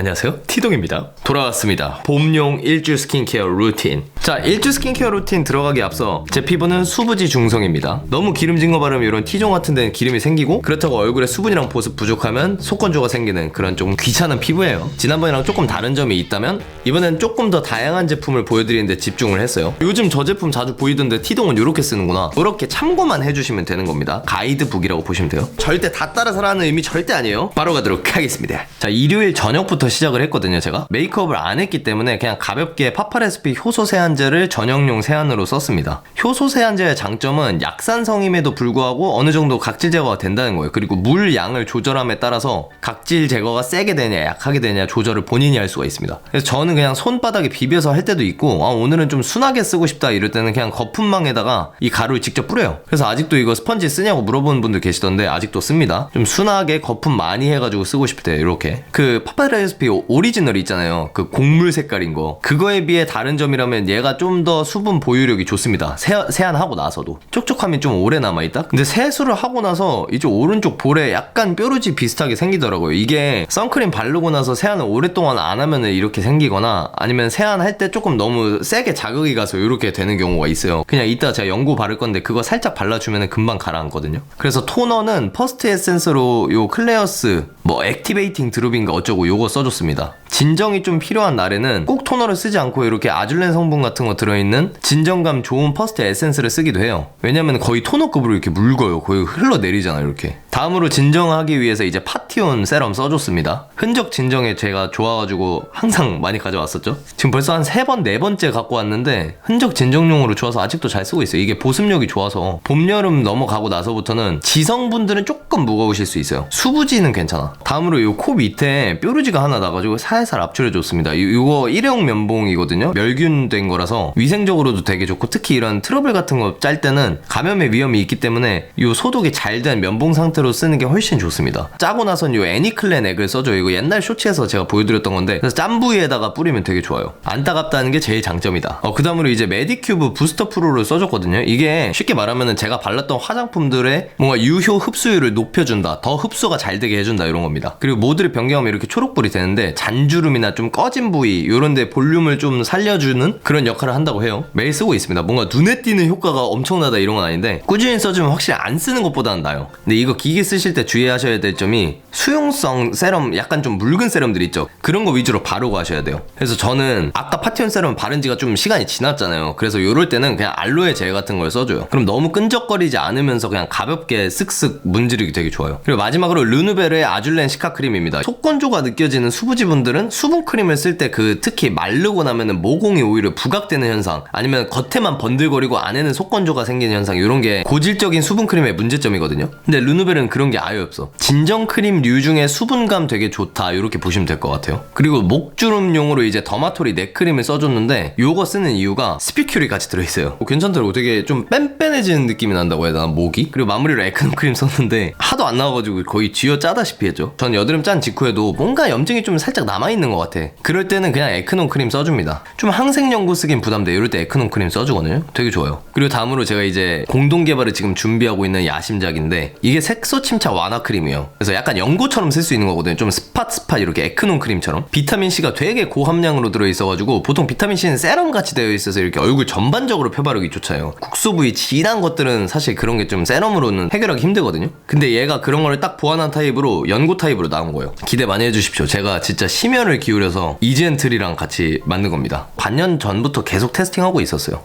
안녕하세요, 티동입니다. 돌아왔습니다. 봄용 일주 스킨케어 루틴. 자, 일주 스킨케어 루틴 들어가기 앞서 제 피부는 수부지 중성입니다. 너무 기름진 거 바르면 이런 T존 같은 데는 기름이 생기고, 그렇다고 얼굴에 수분이랑 보습 부족하면 속건조가 생기는 그런 좀 귀찮은 피부예요. 지난번이랑 조금 다른 점이 있다면 이번엔 조금 더 다양한 제품을 보여드리는데 집중을 했어요. 요즘 저 제품 자주 보이던데 T동은 이렇게 쓰는구나, 이렇게 참고만 해주시면 되는 겁니다. 가이드북이라고 보시면 돼요. 절대 다 따라서라는 의미 절대 아니에요. 바로 가도록 하겠습니다. 자, 일요일 저녁부터 시작을 했거든요. 제가 메이크업을 안 했기 때문에 그냥 가볍게 파파레스피 효소 세안제를 전용용 세안으로 썼습니다. 효소 세안제의 장점은 약산성임에도 불구하고 어느 정도 각질 제거가 된다는 거예요. 그리고 물 양을 조절함에 따라서 각질 제거가 세게 되냐 약하게 되냐 조절을 본인이 할 수가 있습니다. 그래서 저는 그냥 손바닥에 비벼서 할 때도 있고, 오늘은 좀 순하게 쓰고 싶다 이럴 때는 그냥 거품망에다가 이 가루를 직접 뿌려요. 그래서 아직도 이거 스펀지 쓰냐고 물어보는 분들 계시던데 아직도 씁니다. 좀 순하게 거품 많이 해가지고 쓰고 싶을 때 이렇게. 그 파파레스피 오리지널 있잖아요, 그 곡물 색깔인 거. 그거에 비해 다른 점이라면 얘가 좀 더 수분 보유력이 좋습니다. 세안하고 나서도 촉촉함이 좀 오래 남아있다. 근데 세수를 하고 나서 이제 오른쪽 볼에 약간 뾰루지 비슷하게 생기더라고요. 이게 선크림 바르고 나서 세안을 오랫동안 안 하면 이렇게 생기거나, 아니면 세안할 때 조금 너무 세게 자극이 가서 이렇게 되는 경우가 있어요. 그냥 이따 제가 연고 바를 건데 그거 살짝 발라주면 금방 가라앉거든요. 그래서 토너는 퍼스트 에센스로 요 클레어스 액티베이팅 드롭인가 어쩌고 요거 써줬습니다. 진정이 좀 필요한 날에는 꼭 토너를 쓰지 않고 이렇게 아줄렌 성분 같은 거 들어있는 진정감 좋은 퍼스트 에센스를 쓰기도 해요. 왜냐면 거의 토너급으로 이렇게 묽어요. 거의 흘러내리잖아요, 이렇게. 다음으로 진정하기 위해서 이제 파티온 세럼 써줬습니다. 흔적 진정에 제가 좋아가지고 항상 많이 가져왔었죠. 지금 벌써 한 3번, 4번째 갖고 왔는데 흔적 진정용으로 좋아서 아직도 잘 쓰고 있어요. 이게 보습력이 좋아서 봄, 여름 넘어가고 나서부터는 지성분들은 조금 무거우실 수 있어요. 수부지는 괜찮아. 다음으로 이 코 밑에 뾰루지가 하나 나가지고 살살 압출해줬습니다. 이거 일회용 면봉이거든요. 멸균된 거라서 위생적으로도 되게 좋고, 특히 이런 트러블 같은 거 짤 때는 감염의 위험이 있기 때문에 이 소독이 잘 된 면봉 상태로 쓰는 게 훨씬 좋습니다. 짜고 나선 이 애니클렌 액을 써줘요. 이거 옛날 쇼츠에서 제가 보여드렸던 건데, 그래서 짠 부위에다가 뿌리면 되게 좋아요. 안 따갑다는 게 제일 장점이다. 그 다음으로 이제 메디큐브 부스터 프로를 써줬거든요. 이게 쉽게 말하면은 제가 발랐던 화장품들의 뭔가 유효 흡수율을 높여준다, 더 흡수가 잘 되게 해준다, 이런 겁니다. 그리고 모드를 변경하면 이렇게 초록불이 되는데 잔주름이나 좀 꺼진 부위 이런데 볼륨을 좀 살려주는 그런 역할을 한다고 해요. 매일 쓰고 있습니다. 뭔가 눈에 띄는 효과가 엄청나다 이런 건 아닌데, 꾸준히 써주면 확실히 안 쓰는 것보다는 나아요. 근데 이거 기기 쓰실 때 주의하셔야 될 점이 수용성 세럼, 약간 좀 묽은 세럼들 있죠, 그런 거 위주로 바르고 하셔야 돼요. 그래서 저는 아까 파티온 세럼 바른 지가 좀 시간이 지났잖아요. 그래서 이럴 때는 그냥 알로에 젤 같은 걸 써줘요. 그럼 너무 끈적거리지 않으면서 그냥 가볍게 쓱쓱 문지르기 되게 좋아요. 그리고 마지막으로 르누베르의 아줄렌 시카 크림입니다. 속건조가 느껴지는 수부지 분들은 수분 크림을 쓸 때 특히 마르고 나면은 모공이 오히려 부각되는 현상, 아니면 겉에만 번들거리고 안에는 속건조가 생기는 현상, 이런 게 고질적인 수분 크림의 문제점이거든요. 근데 르누벨은 그런 게 아예 없어. 진정 크림류 중에 수분감 되게 좋다, 이렇게 보시면 될 것 같아요. 그리고 목주름용으로 이제 더마토리 넥 크림을 써줬는데, 요거 쓰는 이유가 스피큘이 같이 들어있어요. 괜찮더라고. 되게 좀 뺀뺀해지는 느낌이 난다고 해야 되나, 목이. 그리고 마무리로 에크노 크림 썼는데 하도 안 나와가지고 거의 쥐어 짜다시피 했죠. 전 여드름 짠 직후에도 뭔가 염증이 좀 살짝 남아있는 것 같아. 그럴 때는 그냥 에크논 크림 써줍니다. 좀 항생연고 쓰긴 부담돼. 이럴 때 에크논 크림 써주거든요. 되게 좋아요. 그리고 다음으로 제가 이제 공동 개발을 지금 준비하고 있는 야심작인데, 이게 색소 침착 완화 크림이에요. 그래서 약간 연고처럼 쓸 수 있는 거거든요. 좀 스팟 이렇게 에크논 크림처럼. 비타민C가 되게 고함량으로 들어있어가지고 보통 비타민C는 세럼같이 되어 있어서 이렇게 얼굴 전반적으로 펴바르기 좋잖아요. 국소 부위 진한 것들은 사실 그런 게 좀 세럼으로는 해결하기 힘들거든요. 근데 얘가 그런 거를 딱 보완한 타입으로 연고 타입으로 나온 거예요. 기대 많이 해주십시오. 제가 진짜 심혈을 기울여서 이지엔트리랑 같이 만든 겁니다. 반년 전부터 계속 테스팅하고 있었어요.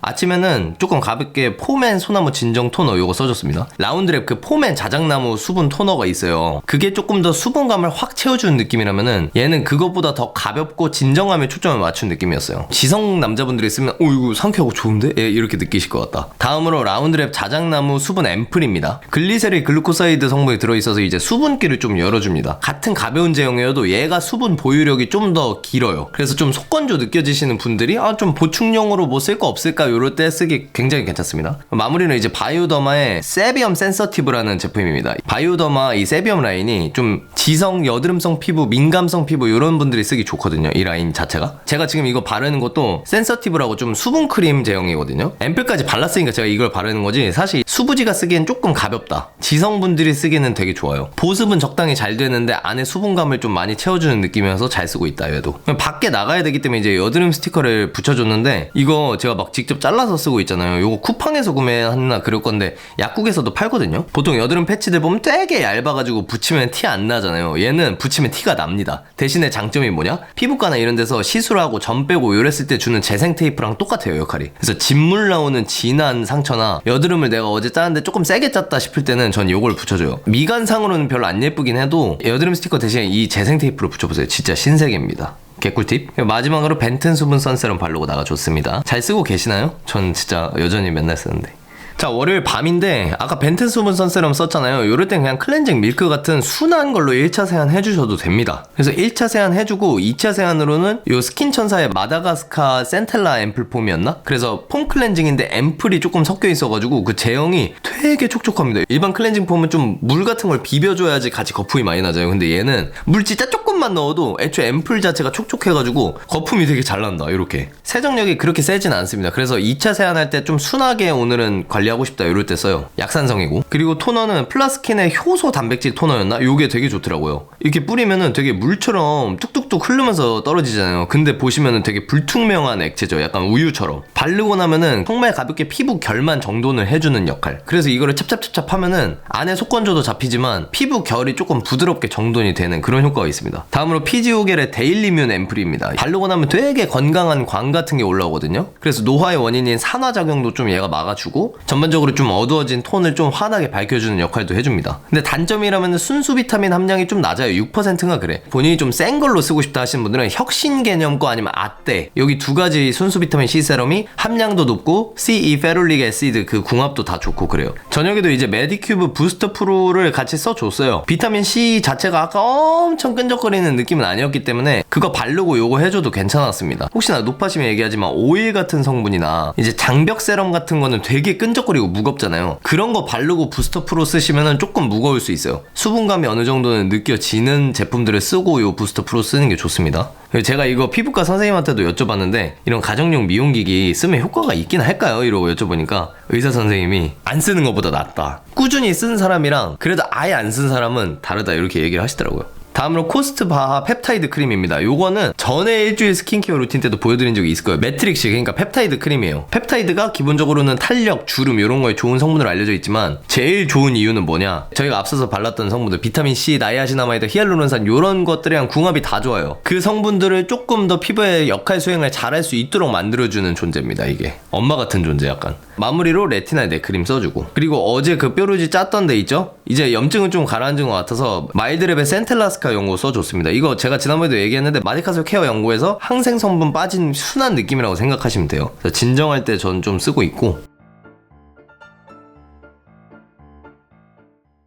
아침에는 조금 가볍게 포맨 소나무 진정 토너 요거 써줬습니다. 라운드랩 그 포맨 자작나무 수분 토너가 있어요. 그게 조금 더 수분감을 확 채워주는 느낌이라면은 얘는 그것보다 더 가볍고 진정함에 초점을 맞춘 느낌이었어요. 지성 남자분들이 쓰면 이거 상쾌하고 좋은데? 이렇게 느끼실 것 같다. 다음으로 라운드랩 자작나무 수분 앰플입니다. 글리세릴 글루코사이드 성분이 들어있어서 이제 수분기를 좀 열어줍니다. 같은 가벼운 제형이어도 얘가 수분 보유력이 좀 더 길어요. 그래서 좀 속건조 느껴지시는 분들이 좀 보충용으로 뭐 쓸 거 없을까 요럴 때 쓰기 굉장히 괜찮습니다. 마무리는 이제 바이오더마의 세비엄 센서티브라는 제품입니다. 바이오더마 이 세비엄 라인이 좀 지성, 여드름성 피부, 민감성 피부 이런 분들이 쓰기 좋거든요. 이 라인 자체가. 제가 지금 이거 바르는 것도 센서티브라고 좀 수분 크림 제형이거든요. 앰플까지 발랐으니까 제가 이걸 바르는 거지, 사실 수부지가 쓰기엔 조금 가볍다. 지성분들이 쓰기에는 되게 좋아요. 보습은 적당히 잘 되는데 안에 수분감을 좀 많이 채워주는 느낌이어서 잘 쓰고 있다 얘도. 밖에 나가야 되기 때문에 이제 여드름 스티커를 붙여줬는데, 이거 제가 막 직접 잘라서 쓰고 있잖아요. 이거 쿠팡에서 구매했나 그럴 건데 약국에서도 팔거든요. 보통 여드름 패치들 보면 되게 얇아가지고 붙이면 티 안 나잖아요. 얘는 붙이면 티가 납니다. 대신에 장점이 뭐냐? 피부과나 이런 데서 시술하고 점 빼고 요랬을 때 주는 재생 테이프랑 똑같아요, 역할이. 그래서 진물 나오는 진한 상처나 여드름을 내가 어제 짰는데 조금 세게 짰다 싶을 때는 전 요걸 붙여줘요. 미간상으로는 별로 안 예쁘긴 해도 여드름 스티커 대신에 이 재생 테이프를 붙여보세요. 진짜 신세계입니다. 개꿀팁. 마지막으로 벤튼 수분 선세럼 바르고 나가줬습니다. 잘 쓰고 계시나요? 전 진짜 여전히 맨날 쓰는데. 자, 월요일 밤인데 아까 벤튼 수분 선세럼 썼잖아요. 요럴 땐 그냥 클렌징 밀크 같은 순한 걸로 1차 세안 해주셔도 됩니다. 그래서 1차 세안 해주고 2차 세안으로는 요 스킨천사의 마다가스카 센텔라 앰플 폼이었나? 그래서 폼 클렌징인데 앰플이 조금 섞여 있어가지고 그 제형이 되게 촉촉합니다. 일반 클렌징 폼은 좀 물 같은 걸 비벼줘야지 같이 거품이 많이 나잖아요. 근데 얘는 물 진짜 조금만 넣어도 애초에 앰플 자체가 촉촉해가지고 거품이 되게 잘 난다. 이렇게 세정력이 그렇게 세진 않습니다. 그래서 2차 세안할 때 좀 순하게 오늘은 관리하고 싶다 이럴 때 써요. 약산성이고. 그리고 토너는 플라스킨의 효소 단백질 토너였나? 요게 되게 좋더라고요. 이렇게 뿌리면은 되게 물처럼 뚝뚝뚝 흐르면서 떨어지잖아요. 근데 보시면은 되게 불투명한 액체죠. 약간 우유처럼. 바르고 나면은 정말 가볍게 피부 결만 정돈을 해주는 역할. 그래서 이거를 찹찹찹찹 하면은 안에 속건조도 잡히지만 피부 결이 조금 부드럽게 정돈이 되는 그런 효과가 있습니다. 다음으로 피지오겔의 데일리뮨 앰플입니다. 바르고 나면 되게 건강한 광 같은 게 올라오거든요. 그래서 노화의 원인인 산화작용도 좀 얘가 막아주고 전반적으로 좀 어두워진 톤을 좀 환하게 밝혀주는 역할도 해줍니다. 근데 단점이라면 순수 비타민 함량이 좀 낮아요. 6%인가 그래. 본인이 좀 센 걸로 쓰고 싶다 하시는 분들은 혁신 개념 거 아니면 아떼, 여기 두 가지 순수 비타민 C 세럼이 함량도 높고 CE 페룰릭 애시드 그 궁합도 다 좋고 그래요. 저녁에도 이제 메디큐브 부스터 프로를 같이 써줬어요. 비타민 C 자체가 아까 엄청 끈적거리는 느낌은 아니었기 때문에 그거 바르고 요거 해줘도 괜찮았습니다. 혹시나 높아시면 얘기하지만 오일 같은 성분이나 이제 장벽 세럼 같은 거는 되게 끈적거리고 무겁잖아요. 그런 거 바르고 부스터 프로 쓰시면은 조금 무거울 수 있어요. 수분감이 어느 정도는 느껴지는 제품들을 쓰고 요 부스터 프로 쓰는 게 좋습니다. 제가 이거 피부과 선생님한테도 여쭤봤는데 이런 가정용 미용기기 쓰면 효과가 있긴 할까요? 이러고 여쭤보니까 의사 선생님이 안 쓰는 것보다 낫다. 꾸준히 쓴 사람이랑 그래도 아예 안 쓴 사람은 다르다 이렇게 얘기를 하시더라고요. 다음으로 코스트 바하 펩타이드 크림입니다. 요거는 전에 일주일 스킨케어 루틴 때도 보여드린 적이 있을 거예요. 매트릭시, 그러니까 펩타이드 크림이에요. 펩타이드가 기본적으로는 탄력, 주름 이런 거에 좋은 성분으로 알려져 있지만 제일 좋은 이유는 뭐냐? 저희가 앞서서 발랐던 성분들 비타민C, 나이아신아마이드, 히알루론산 이런 것들이랑 궁합이 다 좋아요. 그 성분들을 조금 더 피부의 역할 수행을 잘할 수 있도록 만들어주는 존재입니다. 이게 엄마 같은 존재 약간. 마무리로 레티날 네크림 써주고, 그리고 어제 그 뾰루지 짰던 데 있죠? 이제 염증은 좀 가라앉은 것 같아서 마일드랩의 센텔라스카 연고 써줬습니다. 이거 제가 지난번에도 얘기했는데 마디카솔 케어 연고에서 항생 성분 빠진 순한 느낌이라고 생각하시면 돼요. 그래서 진정할 때 전 좀 쓰고 있고,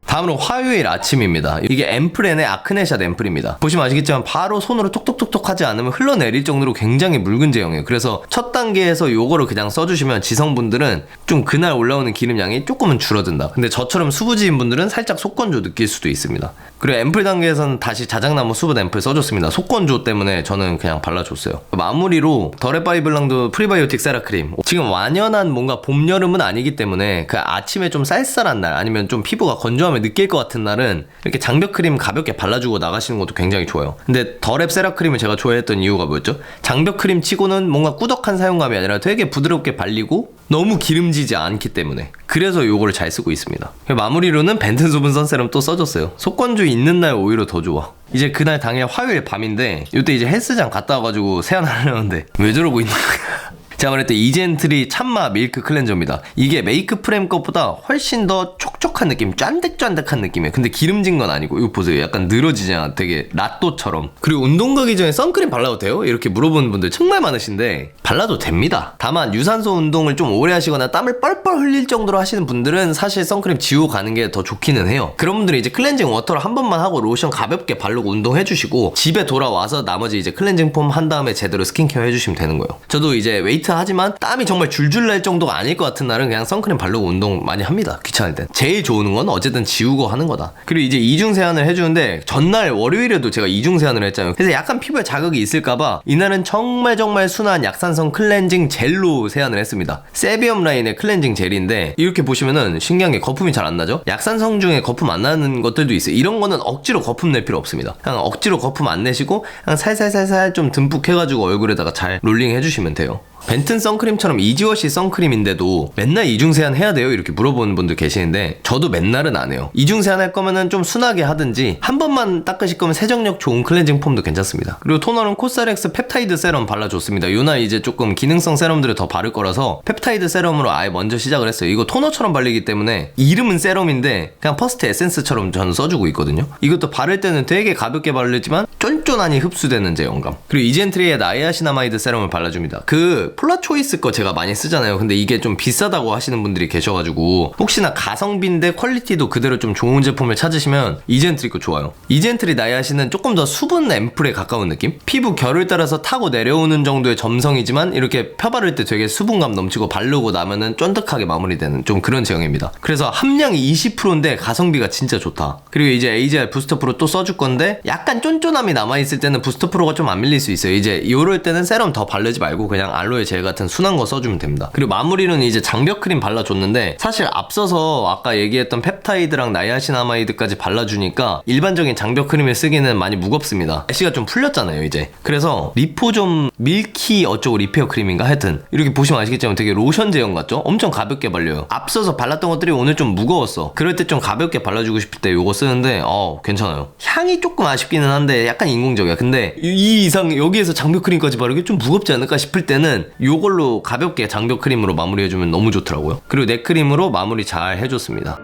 다음으로 화요일 아침입니다. 이게 앰플앤의 아크네샷 앰플입니다. 보시면 아시겠지만 바로 손으로 톡톡톡톡 하지 않으면 흘러내릴 정도로 굉장히 묽은 제형이에요. 그래서 첫 단계에서 요거를 그냥 써주시면 지성분들은 좀 그날 올라오는 기름량이 조금은 줄어든다. 근데 저처럼 수부지인 분들은 살짝 속건조 느낄 수도 있습니다. 그리고 앰플 단계에서는 다시 자작나무 수분 앰플 써줬습니다. 속건조 때문에 저는 그냥 발라줬어요. 마무리로 더레바이블랑드 프리바이오틱 세라크림. 지금 완연한 뭔가 봄, 여름은 아니기 때문에 그 아침에 좀 쌀쌀한 날 아니면 좀 피부가 건조함을 느낄 것 같은 날은 이렇게 장벽크림 가볍게 발라주고 나가시는 것도 굉장히 좋아요. 근데 더랩 세라크림을 제가 좋아했던 이유가 뭐였죠? 장벽크림 치고는 뭔가 꾸덕한 사용감이 아니라 되게 부드럽게 발리고 너무 기름지지 않기 때문에, 그래서 요거를 잘 쓰고 있습니다. 마무리로는 벤튼 수분 선세럼 또 써줬어요. 속건조 있는 날 오히려 더 좋아. 이제 그날 당일 화요일 밤인데 이때 이제 헬스장 갔다 와가지고 세안하려는데 왜 저러고 있는 거야. 제가 말했던 이젠트리 참마 밀크 클렌저입니다. 이게 메이크 프렘 것보다 훨씬 더 촉촉한 느낌, 쫀득쫀득한 느낌이에요. 근데 기름진 건 아니고 이거 보세요. 약간 늘어지잖아. 되게 라또처럼. 그리고 운동 가기 전에 선크림 발라도 돼요? 이렇게 물어보는 분들 정말 많으신데 발라도 됩니다. 다만 유산소 운동을 좀 오래 하시거나 땀을 뻘뻘 흘릴 정도로 하시는 분들은 사실 선크림 지우고 가는 게 더 좋기는 해요. 그런 분들은 이제 클렌징 워터를 한 번만 하고 로션 가볍게 바르고 운동해주시고 집에 돌아와서 나머지 이제 클렌징 폼 한 다음에 제대로 스킨케어 해주시면 되는 거예요. 저도 이제 웨이트 하지만 땀이 정말 줄줄 날 정도가 아닐 것 같은 날은 그냥 선크림 바르고 운동 많이 합니다. 귀찮을 땐. 제일 좋은 건 어쨌든 지우고 하는 거다. 그리고 이제 이중 세안을 해주는데 전날 월요일에도 제가 이중 세안을 했잖아요. 그래서 약간 피부에 자극이 있을까봐 이날은 정말 순한 약산성 클렌징 젤로 세안을 했습니다. 세비엄 라인의 클렌징 젤인데 이렇게 보시면은 신기한 게 거품이 잘 안 나죠? 약산성 중에 거품 안 나는 것들도 있어요. 이런 거는 억지로 거품 낼 필요 없습니다. 그냥 억지로 거품 안 내시고 그냥 살살살살 좀 듬뿍 해가지고 얼굴에다가 잘 롤링 해주시면 돼요. 벤튼 선크림처럼 이지워시 선크림인데도 맨날 이중세안 해야 돼요? 이렇게 물어보는 분들 계시는데 저도 맨날은 안 해요. 이중세안 할 거면은 좀 순하게 하든지 한 번만 닦으실 거면 세정력 좋은 클렌징 폼도 괜찮습니다. 그리고 토너는 코스알엑스 펩타이드 세럼 발라줬습니다. 요날 이제 조금 기능성 세럼들을 더 바를 거라서 펩타이드 세럼으로 아예 먼저 시작을 했어요. 이거 토너처럼 발리기 때문에 이름은 세럼인데 그냥 퍼스트 에센스처럼 저는 써주고 있거든요. 이것도 바를 때는 되게 가볍게 바르지만 쫀쫀하니 흡수되는 제형감. 그리고 이젠트리의 나이아시나마이드 세럼을 발라줍니다. 그 폴라초이스 거 제가 많이 쓰잖아요. 근데 이게 좀 비싸다고 하시는 분들이 계셔가지고 혹시나 가성비인데 퀄리티도 그대로 좀 좋은 제품을 찾으시면 이젠트리 거 좋아요. 이젠트리 나이아시는 조금 더 수분 앰플에 가까운 느낌? 피부 결을 따라서 타고 내려오는 정도의 점성이지만 이렇게 펴바를 때 되게 수분감 넘치고 바르고 나면은 쫀득하게 마무리되는 좀 그런 제형입니다. 그래서 함량이 20%인데 가성비가 진짜 좋다. 그리고 이제 AGR 부스터 프로 또 써줄 건데 약간 쫀쫀함이 남아있을 때는 부스터 프로가 좀 안 밀릴 수 있어요. 이제 이럴 때는 세럼 더 바르지 말고 그냥 알로에 젤 같은 순한 거 써주면 됩니다. 그리고 마무리는 이제 장벽 크림 발라줬는데 사실 앞서서 아까 얘기했던 펩타이드랑 나이아시나마이드까지 발라주니까 일반적인 장벽 크림을 쓰기는 많이 무겁습니다. 날씨가 좀 풀렸잖아요 이제. 그래서 리포좀 밀키 어쩌고 리페어 크림인가 하여튼 이렇게 보시면 아시겠지만 되게 로션 제형 같죠? 엄청 가볍게 발려요. 앞서서 발랐던 것들이 오늘 좀 무거웠어. 그럴 때 좀 가볍게 발라주고 싶을 때 이거 쓰는데 괜찮아요. 향이 조금 아쉽기는 한데 약간 인공적이야. 근데 이 이상 여기에서 장벽 크림까지 바르기 좀 무겁지 않을까 싶을 때는 요걸로 가볍게 장벽 크림으로 마무리해주면 너무 좋더라고요. 그리고 넥 크림으로 마무리 잘 해줬습니다.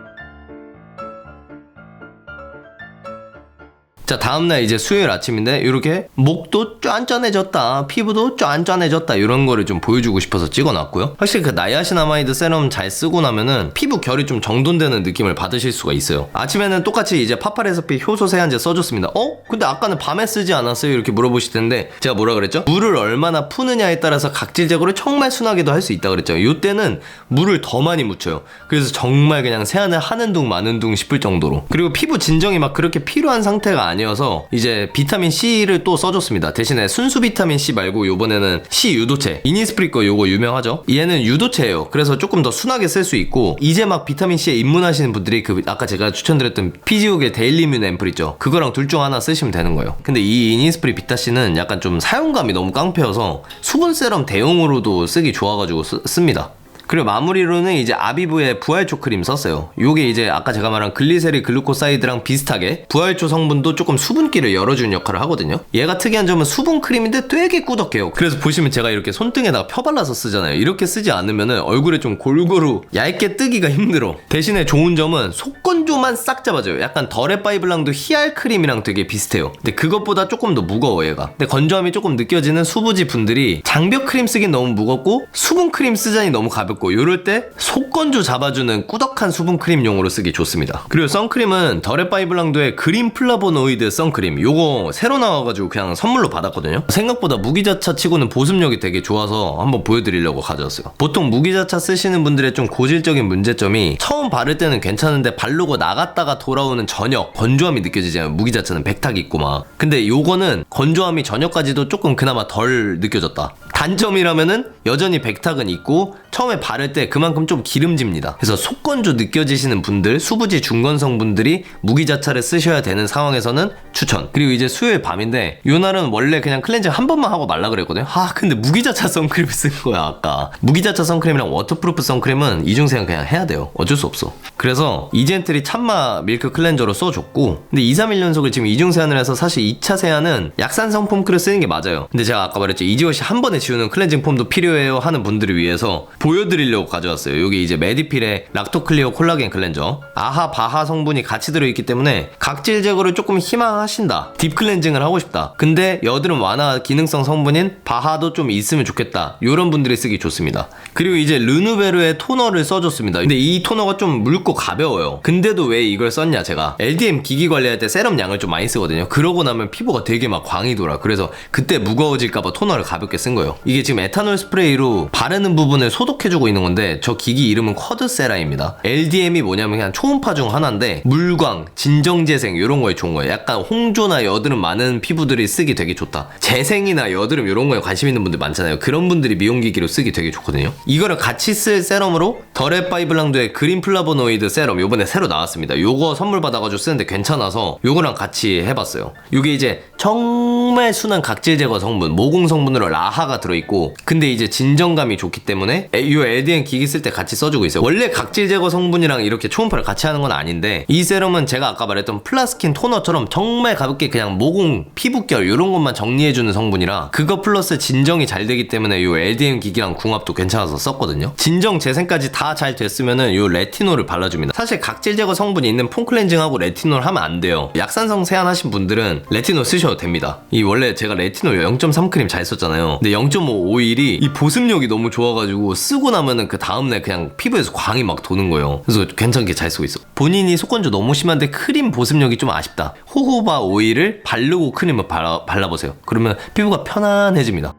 자, 다음날 이제 수요일 아침인데 이렇게 목도 쫀쫀해졌다, 피부도 쫀쫀해졌다 이런 거를 좀 보여주고 싶어서 찍어놨고요. 확실히 그 나이아시나마이드 세럼 잘 쓰고 나면은 피부 결이 좀 정돈되는 느낌을 받으실 수가 있어요. 아침에는 똑같이 이제 파파레서피 효소 세안제 써줬습니다. 근데 아까는 밤에 쓰지 않았어요? 이렇게 물어보실 텐데 제가 뭐라 그랬죠? 물을 얼마나 푸느냐에 따라서 각질 제거를 정말 순하게도 할 수 있다 그랬죠. 요때는 물을 더 많이 묻혀요. 그래서 정말 그냥 세안을 하는 둥 마는 둥 싶을 정도로. 그리고 피부 진정이 막 그렇게 필요한 상태가 아니어서 이제 비타민 C를 또 써줬습니다. 대신에 순수 비타민 C 말고 요번에는 C 유도체, 이니스프리 거 요거 유명하죠? 얘는 유도체예요. 그래서 조금 더 순하게 쓸 수 있고 이제 막 비타민 C에 입문하시는 분들이 그 아까 제가 추천드렸던 피지옥의 데일리뮤 앰플 있죠? 그거랑 둘 중 하나 쓰시면 되는 거예요. 근데 이 이니스프리 비타C는 약간 좀 사용감이 너무 깡패여서 수분 세럼 대용으로도 쓰기 좋아가지고 씁니다. 그리고 마무리로는 이제 아비브의 부활초 크림 썼어요. 요게 이제 아까 제가 말한 글리세릴 글루코사이드랑 비슷하게 부활초 성분도 조금 수분기를 열어주는 역할을 하거든요. 얘가 특이한 점은 수분 크림인데 되게 꾸덕해요. 그래서 보시면 제가 이렇게 손등에다가 펴발라서 쓰잖아요. 이렇게 쓰지 않으면은 얼굴에 좀 골고루 얇게 뜨기가 힘들어. 대신에 좋은 점은 속건조만 싹 잡아줘요. 약간 더레파이블랑도 히알 크림이랑 되게 비슷해요. 근데 그것보다 조금 더 무거워 얘가. 근데 건조함이 조금 느껴지는 수부지 분들이 장벽 크림 쓰긴 너무 무겁고 수분 크림 쓰자니 너무 가볍고 요럴 때 속건조 잡아주는 꾸덕한 수분 크림용으로 쓰기 좋습니다. 그리고 선크림은 더레파이블랑도의 그린 플라보노이드 선크림, 요거 새로 나와가지고 그냥 선물로 받았거든요. 생각보다 무기자차 치고는 보습력이 되게 좋아서 한번 보여드리려고 가져왔어요. 보통 무기자차 쓰시는 분들의 좀 고질적인 문제점이 처음 바를 때는 괜찮은데 바르고 나갔다가 돌아오는 저녁 건조함이 느껴지잖아요. 무기자차는 백탁 있고 막. 근데 요거는 건조함이 저녁까지도 조금 그나마 덜 느껴졌다. 단점이라면은 여전히 백탁은 있고 처음에 바를 때 그만큼 좀 기름집니다. 그래서 속건조 느껴지시는 분들, 수부지 중건성 분들이 무기자차를 쓰셔야 되는 상황에서는 추천. 그리고 이제 수요일 밤인데 요날은 원래 그냥 클렌징 한 번만 하고 말라 그랬거든요. 근데 무기자차 선크림을 쓴 거야 아까. 무기자차 선크림이랑 워터프루프 선크림은 이중세안 그냥 해야 돼요. 어쩔 수 없어. 그래서 이젠트리 참마 밀크 클렌저로 써줬고, 근데 2-3일 연속을 지금 이중세안을 해서 사실 2차 세안은 약산성 폼크를 쓰는 게 맞아요. 근데 제가 아까 말했죠, 이지워시 한 번에 지우는 클렌징 폼도 필요해요 하는 분들을 위해서 보여드리려고 가져왔어요. 여기 이제 메디필의 락토클리어 콜라겐 클렌저, 아하 바하 성분이 같이 들어있기 때문에 각질 제거를 조금 희망하신다, 딥 클렌징을 하고 싶다, 근데 여드름 완화 기능성 성분인 바하도 좀 있으면 좋겠다, 요런 분들이 쓰기 좋습니다. 그리고 이제 르누베르의 토너를 써줬습니다. 근데 이 토너가 좀 묽고 가벼워요. 근데도 왜 이걸 썼냐, 제가 LDM 기기 관리할 때 세럼 양을 좀 많이 쓰거든요. 그러고 나면 피부가 되게 막 광이 돌아. 그래서 그때 무거워질까봐 토너를 가볍게 쓴 거예요. 이게 지금 에탄올 스프레이로 바르는 부분을 소독해주고 있는 건데, 저 기기 이름은 쿼드세라입니다. LDM이 뭐냐면 그냥 초음파 중 하나인데 물광, 진정재생 이런 거에 좋은 거예요. 약간 홍조나 여드름 많은 피부들이 쓰기 되게 좋다. 재생이나 여드름 이런 거에 관심 있는 분들 많잖아요. 그런 분들이 미용기기로 쓰기 되게 좋거든요. 이거를 같이 쓸 세럼으로 더레파이블랑드의 그린 플라보노이드 세럼 요번에 새로 나왔습니다. 요거 선물 받아가지고 쓰는데 괜찮아서 요거랑 같이 해봤어요. 요게 이제 정말 순한 각질 제거 성분, 모공 성분으로 라하가 들어있고, 근데 이제 진정감이 좋기 때문에 요 LDM 기기 쓸 때 같이 써주고 있어요. 원래 각질 제거 성분이랑 이렇게 초음파를 같이 하는 건 아닌데, 이 세럼은 제가 아까 말했던 플라스킨 토너처럼 정말 가볍게 그냥 모공, 피부결 이런 것만 정리해주는 성분이라 그거 플러스 진정이 잘 되기 때문에 요 LDM 기기랑 궁합도 괜찮아서 썼거든요. 진정 재생까지 다 잘 됐으면은 요 레티놀을 발라줍니다. 사실 각질 제거 성분이 있는 폼 클렌징하고 레티놀 하면 안 돼요. 약산성 세안하신 분들은 레티놀 쓰셔도 됩니다. 이 원래 제가 레티놀 0.3 크림 잘 썼잖아요. 근데 0.5 오일이 이 보습력이 너무 좋아가지고 쓰고 나면은 그 다음날 그냥 피부에서 광이 막 도는 거예요. 그래서 괜찮게 잘 쓰고 있어. 본인이 속건조 너무 심한데 크림 보습력이 좀 아쉽다. 호호바 오일을 바르고 크림을 발라보세요. 그러면 피부가 편안해집니다.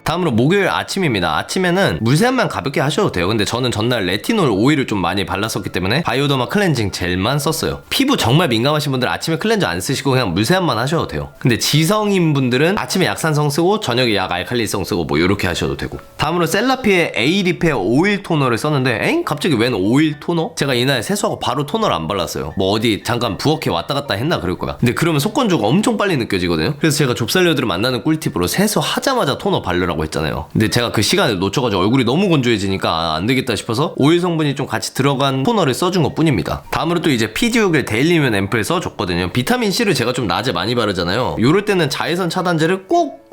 다음으로 목요일 아침입니다. 아침에는 물세안만 가볍게 하셔도 돼요. 근데 저는 전날 레티놀 오일을 좀 많이 발랐었기 때문에 바이오더마 클렌징 젤만 썼어요. 피부 정말 민감하신 분들은 아침에 클렌저 안 쓰시고 그냥 물세안만 하셔도 돼요. 근데 지성인 분들은 아침에 약산성 쓰고 저녁에 약 알칼리성 쓰고 뭐 이렇게 하셔도 되고. 다음으로 셀라피의 A 리페어 오일 토너를 썼는데, 엥? 갑자기 웬 오일 토너? 제가 이날 세수하고 바로 토너를 안 발랐어요. 뭐 어디 잠깐 부엌에 왔다 갔다 했나 그럴 거야. 근데 그러면 속건조가 엄청 빨리 느껴지거든요. 그래서 제가 좁쌀녀들을 만나는 꿀팁으로 세수하자마자 토너 바르라고 했잖아요. 근데 제가 그 시간을 놓쳐가지고 얼굴이 너무 건조해지니까 안 되겠다 싶어서 오일 성분이 좀 같이 들어간 토너를 써준 것 뿐입니다. 다음으로 또 이제 피지오겔 데일리면 앰플 써줬거든요. 비타민C를 제가 좀 낮에 많이 바르잖아요. 요럴 때는 자외선 차단제를 꼭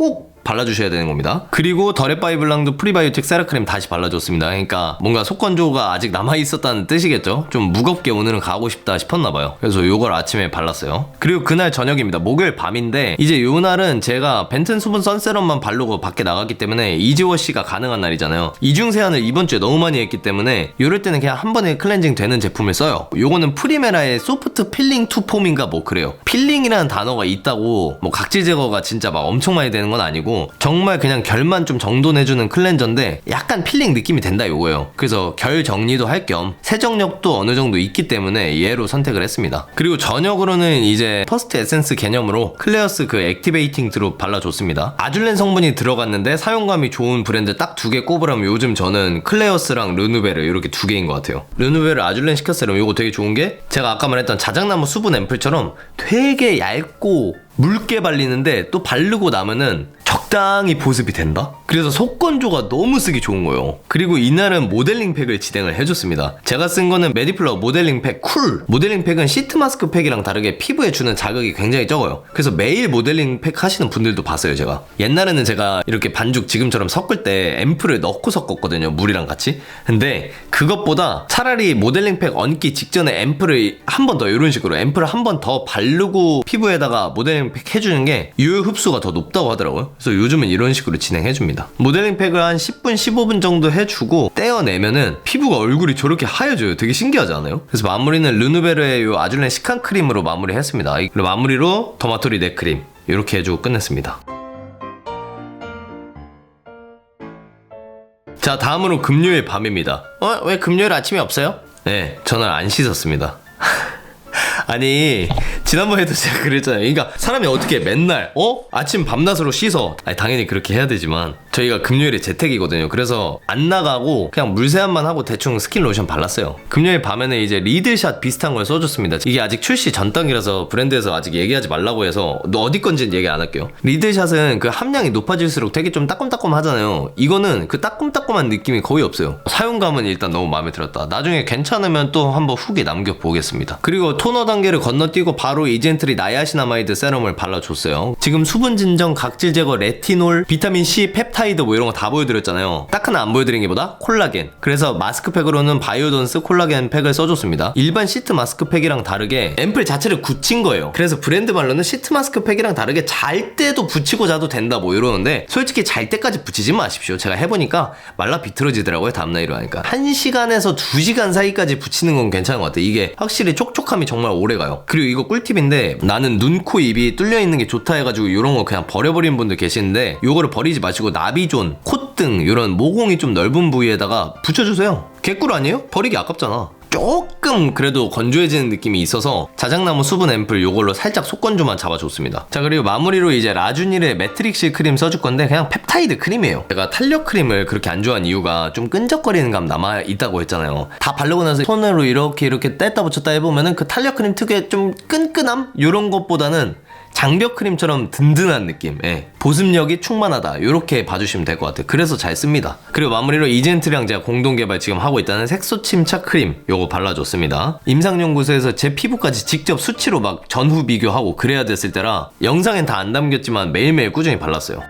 발라주셔야 되는 겁니다. 그리고 더레파이블랑드 프리바이오틱 세라크림 다시 발라줬습니다. 그러니까 뭔가 속건조가 아직 남아있었다는 뜻이겠죠? 좀 무겁게 오늘은 가고 싶다 싶었나봐요. 그래서 요걸 아침에 발랐어요. 그리고 그날 저녁입니다. 목요일 밤인데 이제 요날은 제가 벤튼 수분 선세럼만 바르고 밖에 나갔기 때문에 이지워시가 가능한 날이잖아요. 이중 세안을 이번 주에 너무 많이 했기 때문에 요럴 때는 그냥 한 번에 클렌징 되는 제품을 써요. 요거는 프리메라의 소프트 필링 투 폼인가 뭐 그래요. 필링이라는 단어가 있다고 뭐 각질 제거가 진짜 막 엄청 많이 되는 건 아니고 정말 그냥 결만 좀 정돈해주는 클렌저인데 약간 필링 느낌이 된다 요거예요. 그래서 결 정리도 할 겸 세정력도 어느 정도 있기 때문에 얘로 선택을 했습니다. 그리고 저녁으로는 이제 퍼스트 에센스 개념으로 클레어스 그 액티베이팅 드롭 발라줬습니다. 아줄렌 성분이 들어갔는데 사용감이 좋은 브랜드 딱 두 개 꼽으라면 요즘 저는 클레어스랑 르누베르 이렇게 두 개인 것 같아요. 르누베르 아줄렌 시카세럼 요거 되게 좋은 게 제가 아까 말했던 자작나무 수분 앰플처럼 되게 얇고 묽게 발리는데 또 바르고 나면은 적당히 보습이 된다? 그래서 속건조가 너무 쓰기 좋은 거예요. 그리고 이날은 모델링 팩을 진행을 해줬습니다. 제가 쓴 거는 메디플러 모델링 팩 쿨! 모델링 팩은 시트 마스크 팩이랑 다르게 피부에 주는 자극이 굉장히 적어요. 그래서 매일 모델링 팩 하시는 분들도 봤어요, 제가. 옛날에는 제가 이렇게 반죽 지금처럼 섞을 때 앰플을 넣고 섞었거든요, 물이랑 같이. 근데 그것보다 차라리 모델링 팩 얹기 직전에 앰플을 한 번 더 이런 식으로 앰플을 한 번 더 바르고 피부에다가 모델링 팩 해주는 게 유효 흡수가 더 높다고 하더라고요. 그래서 요즘은 이런 식으로 진행해줍니다. 모델링 팩을 한 10분, 15분 정도 해주고 떼어내면은 피부가 얼굴이 저렇게 하얘져요. 되게 신기하지 않아요? 그래서 마무리는 르누베르의 요 아줄렌 시칸 크림으로 마무리했습니다. 그리고 마무리로 더마토리 넥 크림 이렇게 해주고 끝냈습니다. 자, 다음으로 금요일 밤입니다. 왜 금요일 아침이 없어요? 네, 저는 안 씻었습니다. 아니 지난번에도 제가 그랬잖아요. 그러니까 사람이 어떻게 맨날 아침 밤낮으로 씻어. 아니, 당연히 그렇게 해야 되지만 저희가 금요일에 재택이거든요. 그래서 안 나가고 그냥 물세안만 하고 대충 스킨 로션 발랐어요. 금요일 밤에는 이제 리드샷 비슷한 걸 써줬습니다. 이게 아직 출시 전 단계라서 브랜드에서 아직 얘기하지 말라고 해서 어디 건지는 얘기 안 할게요. 리드샷은 그 함량이 높아질수록 되게 좀 따끔따끔 하잖아요. 이거는 그 따끔따끔한 느낌이 거의 없어요. 사용감은 일단 너무 마음에 들었다. 나중에 괜찮으면 또 한번 후기 남겨보겠습니다. 그리고 토너 단계를 건너뛰고 바로 이젠트리 나야시나마이드 세럼을 발라줬어요. 지금 수분 진정, 각질 제거, 레티놀, 비타민 C, 펩타이드 펩타이드 뭐 이런 거 다 보여드렸잖아요. 딱 하나 안 보여드린 게 뭐다? 콜라겐. 그래서 마스크팩으로는 바이오던스 콜라겐 팩을 써줬습니다. 일반 시트 마스크팩이랑 다르게 앰플 자체를 굳힌 거예요. 그래서 브랜드 말로는 시트 마스크팩이랑 다르게 잘 때도 붙이고 자도 된다 뭐 이러는데 솔직히 잘 때까지 붙이지 마십시오. 제가 해보니까 말라 비틀어지더라고요. 다음날 일어나니까 1시간에서 2시간 사이까지 붙이는 건 괜찮은 것 같아요. 이게 확실히 촉촉함이 정말 오래가요. 그리고 이거 꿀팁인데 나는 눈, 코, 입이 뚫려있는 게 좋다 해가지고 이런 거 그냥 버려버리는 분들 계시는데 요거를 버리지 마시고 나비존, 콧등 이런 모공이 좀 넓은 부위에다가 붙여주세요. 개꿀 아니에요? 버리기 아깝잖아. 조금 그래도 건조해지는 느낌이 있어서 자작나무 수분 앰플 요걸로 살짝 속건조만 잡아줬습니다. 자, 그리고 마무리로 이제 라주닐의 매트릭실 크림 써줄 건데 그냥 펩타이드 크림이에요. 제가 탄력 크림을 그렇게 안 좋아하는 이유가 좀 끈적거리는 감 남아있다고 했잖아요. 다 바르고 나서 손으로 이렇게 뗐다 붙였다 해보면은 그 탄력 크림 특유의 좀 끈끈함? 요런 것보다는 장벽 크림처럼 든든한 느낌, 보습력이 충만하다 이렇게 봐주시면 될 것 같아요. 그래서 잘 씁니다. 그리고 마무리로 이젠트랑 제가 공동 개발 지금 하고 있다는 색소 침착 크림 요거 발라줬습니다. 임상연구소에서 제 피부까지 직접 수치로 막 전후 비교하고 그래야 됐을 때라 영상엔 다 안 담겼지만 매일매일 꾸준히 발랐어요.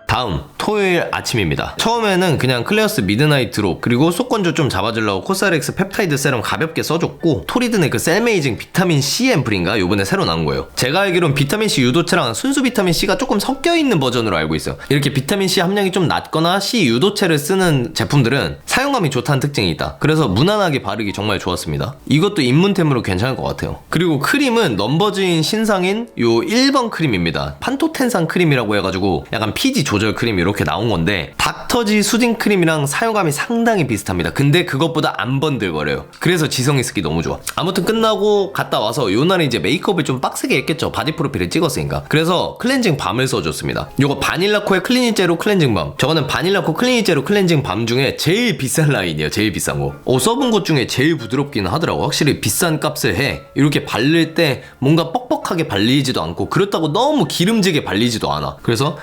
다음 토요일 아침입니다. 처음에는 그냥 클레어스 미드나잇 드롭 그리고 속건조 좀 잡아주려고 코스알엑스 펩타이드 세럼 가볍게 써줬고 토리든의 그 셀메이징 비타민C 앰플인가 요번에 새로 나온 거예요. 제가 알기론 비타민C 유도체랑 순수 비타민C가 조금 섞여있는 버전으로 알고 있어요. 이렇게 비타민C 함량이 좀 낮거나 C 유도체를 쓰는 제품들은 사용감이 좋다는 특징이 있다. 그래서 무난하게 바르기 정말 좋았습니다. 이것도 입문템으로 괜찮을 것 같아요. 그리고 크림은 넘버즈인 신상인 요 1번 크림입니다. 판토텐산 크림이라고 해가지고 약간 피지 조절 크림 이렇게 나온 건데 닥터지 수딩 크림이랑 사용감이 상당히 비슷합니다. 근데 그것보다 안 번들거려요. 그래서 지성이 쓰기 너무 좋아. 아무튼 끝나고 갔다 와서 요날은 이제 메이크업을 좀 빡세게 했겠죠. 바디 프로필을 찍었으니까. 그래서 클렌징 밤을 써줬습니다. 요거 바닐라코의 클리니 제로 클렌징 밤. 저거는 바닐라코 클리니 제로 클렌징 밤 중에 제일 비싼 라인이에요. 제일 비싼 거. 써본 것 중에 제일 부드럽긴 하더라고. 확실히 비싼 값을 해. 이렇게 바를 때 뭔가 뻑뻑하게 발리지도 않고 그렇다고 너무 기름지게 발리지도 않아. 그래서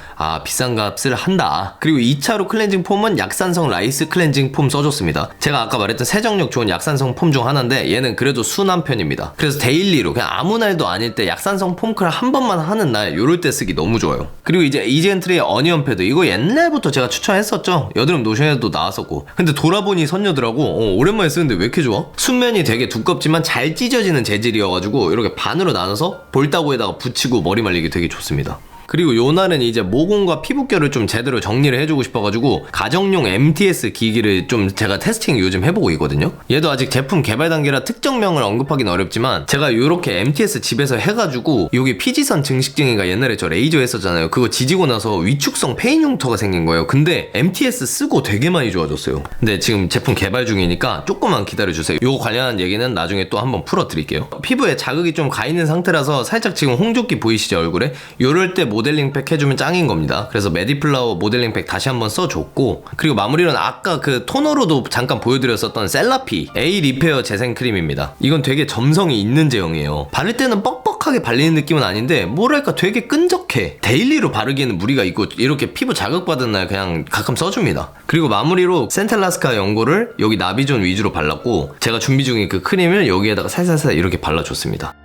비싼 값을 한다. 그리고 2차로 클렌징 폼은 약산성 라이스 클렌징 폼 써줬습니다. 제가 아까 말했던 세정력 좋은 약산성 폼 중 하나인데 얘는 그래도 순한 편입니다. 그래서 데일리로 그냥 아무 날도 아닐 때 약산성 폼크를 한 번만 하는 날 요럴 때 쓰기 너무 좋아요. 그리고 이제 이젠트리의 어니언 패드 이거 옛날부터 제가 추천했었죠. 여드름 노션에도 나왔었고 근데 돌아보니 선녀더라고. 오랜만에 쓰는데 왜 이렇게 좋아? 순면이 되게 두껍지만 잘 찢어지는 재질이어가지고 이렇게 반으로 나눠서 볼따구에다가 붙이고 머리 말리기 되게 좋습니다. 그리고 요날은 이제 모공과 피부결을 좀 제대로 정리를 해주고 싶어가지고 가정용 MTS 기기를 좀 제가 테스팅 요즘 해보고 있거든요. 얘도 아직 제품 개발 단계라 특정명을 언급하기는 어렵지만 제가 요렇게 MTS 집에서 해가지고 여기 피지선 증식증인가 옛날에 저 레이저 했었잖아요. 그거 지지고 나서 위축성 페인 흉터가 생긴 거예요. 근데 MTS 쓰고 되게 많이 좋아졌어요. 근데 지금 제품 개발 중이니까 조금만 기다려주세요. 요거 관련한 얘기는 나중에 또 한번 풀어드릴게요. 피부에 자극이 좀 가있는 상태라서 살짝 지금 홍조끼 보이시죠 얼굴에? 요럴 때 모델링팩 해주면 짱인 겁니다. 그래서 메디플라워 모델링팩 다시 한번 써줬고 그리고 마무리는 아까 그 토너로도 잠깐 보여드렸었던 셀라피 A 리페어 재생크림입니다. 이건 되게 점성이 있는 제형이에요. 바를 때는 뻑뻑하게 발리는 느낌은 아닌데 뭐랄까 되게 끈적해. 데일리로 바르기에는 무리가 있고 이렇게 피부 자극받은 날 그냥 가끔 써줍니다. 그리고 마무리로 센텔라스카 연고를 여기 나비존 위주로 발랐고 제가 준비 중인 그 크림을 여기에다가 살살살 이렇게 발라줬습니다.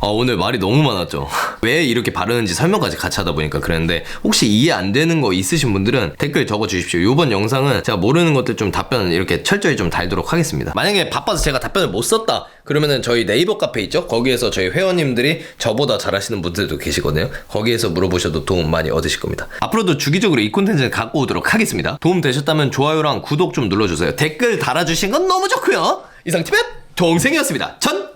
오늘 말이 너무 많았죠. 왜 이렇게 바르는지 설명까지 같이 하다 보니까 그랬는데 혹시 이해 안 되는 거 있으신 분들은 댓글 적어주십시오. 이번 영상은 제가 모르는 것들 좀 답변을 이렇게 철저히 좀 달도록 하겠습니다. 만약에 바빠서 제가 답변을 못 썼다 그러면은 저희 네이버 카페 있죠? 거기에서 저희 회원님들이 저보다 잘하시는 분들도 계시거든요. 거기에서 물어보셔도 도움 많이 얻으실 겁니다. 앞으로도 주기적으로 이 콘텐츠를 갖고 오도록 하겠습니다. 도움 되셨다면 좋아요랑 구독 좀 눌러주세요. 댓글 달아주신 건 너무 좋고요. 이상 티맵 동생이었습니다. 전